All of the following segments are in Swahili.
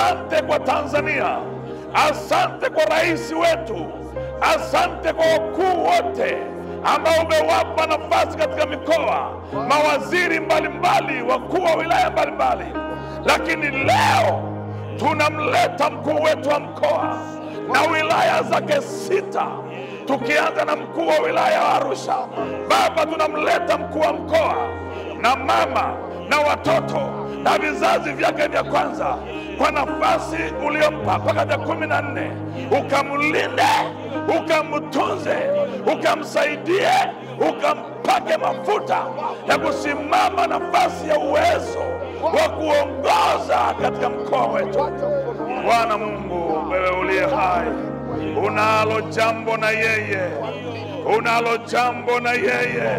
asante kwa Tanzania, asante kwa rais wetu, asante kwa wakuu wote ambao umewapa nafasi katika mikoa, mawaziri mbalimbali, wakuu wa wilaya mbalimbali. Lakini leo tunamleta mkuu wetu wa mkoa na wilaya zake 6, tukianza na mkuu wa wilaya wa Arusha. Baba, tunamleta mkuu wa mkoa na mama na watoto na vizazi vyake vya kwanza, kwa nafasi uliompa mpaka 14, ukamlinde, ukamtunze, ukamsaidie, ukampake mafuta ya kusimama nafasi ya uwezo wa kuongoza katika mkoa wetu. Bwana Mungu, wewe uliye hai, unalo jambo na yeye, unalo jambo na yeye.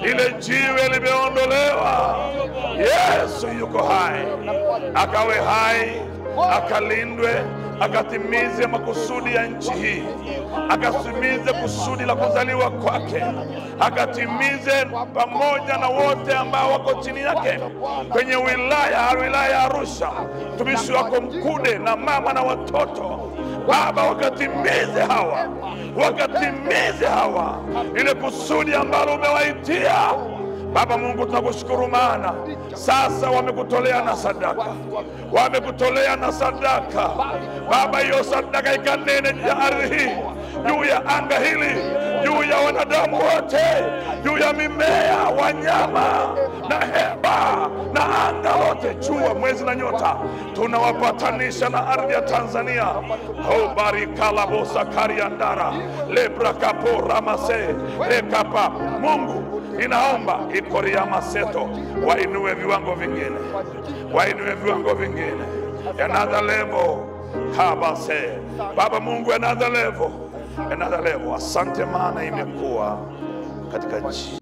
Ile jiwe limeondolewa, Yesu yuko hai. Akawe hai, akalindwe, akatimize makusudi ya nchi hii, akatimize kusudi la kuzaliwa kwake, akatimize pamoja na wote ambao wako chini yake kwenye wilaya ya Arusha, mtumishi wako Mkude na mama na watoto. Baba, wakatimize hawa ile kusudi ambalo umewaitia. Baba Mungu, tunakushukuru maana sasa wamekutolea na sadaka, Baba, hiyo sadaka ikanene juu ya ardhi hii, juu ya anga hili, juu ya wanadamu wote, juu ya mimea, wanyama na heba na anga lote, jua, mwezi na nyota. Tunawapatanisha na ardhi ya Tanzania. Barikala bosa kariandara lebra kapo ramase lekapa. Mungu, ninaomba ikoria maseto, wainue viwango vingine, another level kabase. Baba Mungu, another level. Asante maana imekuwa katika nchi.